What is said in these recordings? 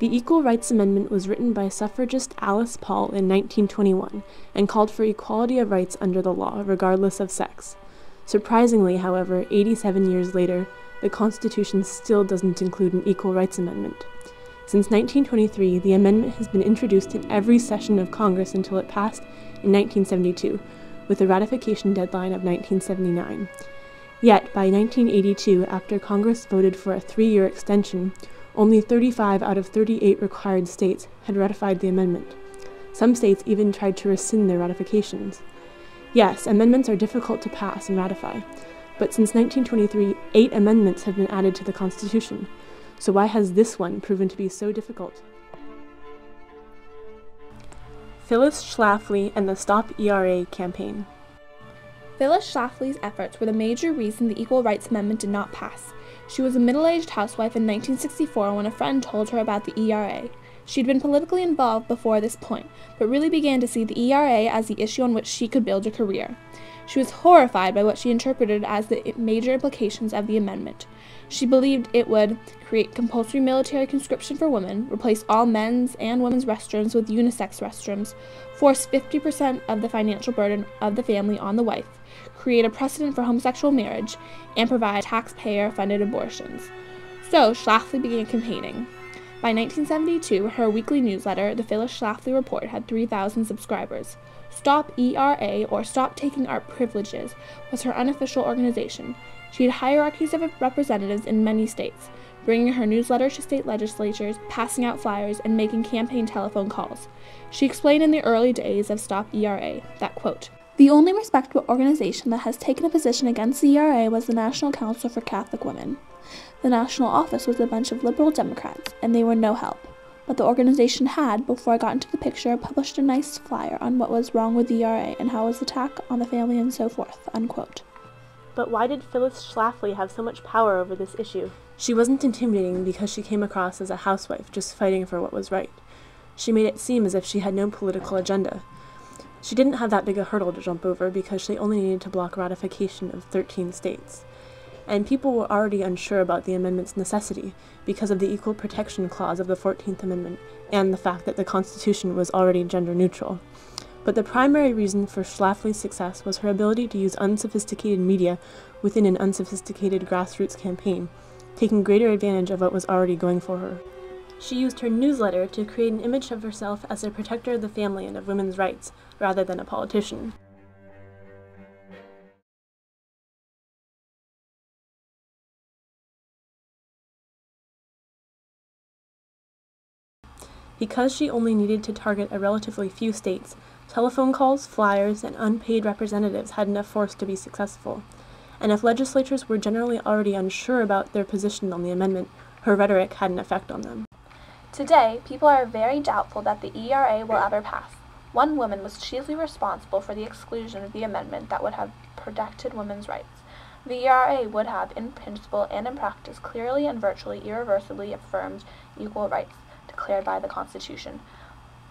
The Equal Rights Amendment was written by suffragist Alice Paul in 1921 and called for equality of rights under the law, regardless of sex. Surprisingly, however, 87 years later, the Constitution still doesn't include an Equal Rights Amendment. Since 1923, the amendment has been introduced in every session of Congress until it passed in 1972, with a ratification deadline of 1979. Yet, by 1982, after Congress voted for a 3-year extension, only 35 out of 38 required states had ratified the amendment. Some states even tried to rescind their ratifications. Yes, amendments are difficult to pass and ratify, but since 1923, 8 amendments have been added to the Constitution. So why has this one proven to be so difficult? Phyllis Schlafly and the Stop ERA campaign. Phyllis Schlafly's efforts were the major reason the Equal Rights Amendment did not pass. She was a middle-aged housewife in 1964 when a friend told her about the ERA. She'd been politically involved before this point, but really began to see the ERA as the issue on which she could build a career. She was horrified by what she interpreted as the major implications of the amendment. She believed it would create compulsory military conscription for women, replace all men's and women's restrooms with unisex restrooms, force 50% of the financial burden of the family on the wife, create a precedent for homosexual marriage, and provide taxpayer-funded abortions. So Schlafly began campaigning. By 1972, her weekly newsletter, the Phyllis Schlafly Report, had 3,000 subscribers. Stop ERA, or Stop Taking Our Privileges, was her unofficial organization. She had hierarchies of representatives in many states, bringing her newsletter to state legislatures, passing out flyers, and making campaign telephone calls. She explained in the early days of Stop ERA that, quote, "The only respectable organization that has taken a position against the ERA was the National Council for Catholic Women. The national office was a bunch of liberal Democrats, and they were no help. But the organization had, before I got into the picture, published a nice flyer on what was wrong with the ERA and how it was an attack on the family and so forth," unquote. But why did Phyllis Schlafly have so much power over this issue? She wasn't intimidating because she came across as a housewife just fighting for what was right. She made it seem as if she had no political agenda. She didn't have that big a hurdle to jump over because she only needed to block ratification of 13 states. And people were already unsure about the amendment's necessity because of the Equal Protection Clause of the 14th Amendment and the fact that the Constitution was already gender neutral. But the primary reason for Schlafly's success was her ability to use unsophisticated media within an unsophisticated grassroots campaign, taking greater advantage of what was already going for her. She used her newsletter to create an image of herself as a protector of the family and of women's rights, rather than a politician. Because she only needed to target a relatively few states, telephone calls, flyers, and unpaid representatives had enough force to be successful. And if legislatures were generally already unsure about their position on the amendment, her rhetoric had an effect on them. Today, people are very doubtful that the ERA will ever pass. One woman was chiefly responsible for the exclusion of the amendment that would have protected women's rights. The ERA would have, in principle and in practice, clearly and virtually irreversibly affirmed equal rights declared by the Constitution.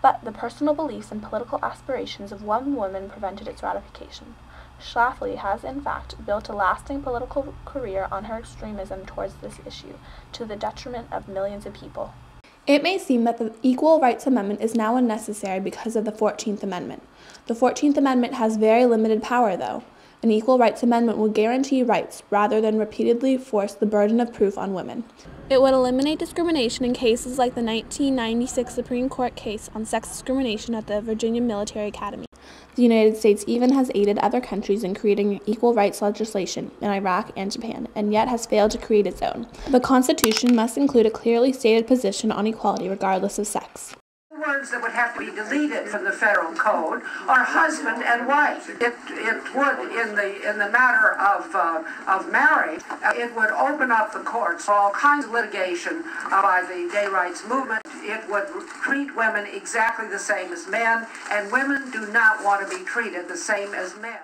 But the personal beliefs and political aspirations of one woman prevented its ratification. Schlafly has, in fact, built a lasting political career on her extremism towards this issue, to the detriment of millions of people. It may seem that the Equal Rights Amendment is now unnecessary because of the 14th Amendment. The 14th Amendment has very limited power, though. An Equal Rights Amendment will guarantee rights rather than repeatedly force the burden of proof on women. It would eliminate discrimination in cases like the 1996 Supreme Court case on sex discrimination at the Virginia Military Academy. The United States even has aided other countries in creating equal rights legislation in Iraq and Japan, and yet has failed to create its own. The Constitution must include a clearly stated position on equality regardless of sex. Words that would have to be deleted from the federal code are husband and wife. It would, in the matter of marriage, it would open up the courts for all kinds of litigation by the gay rights movement. It would treat women exactly the same as men, and women do not want to be treated the same as men.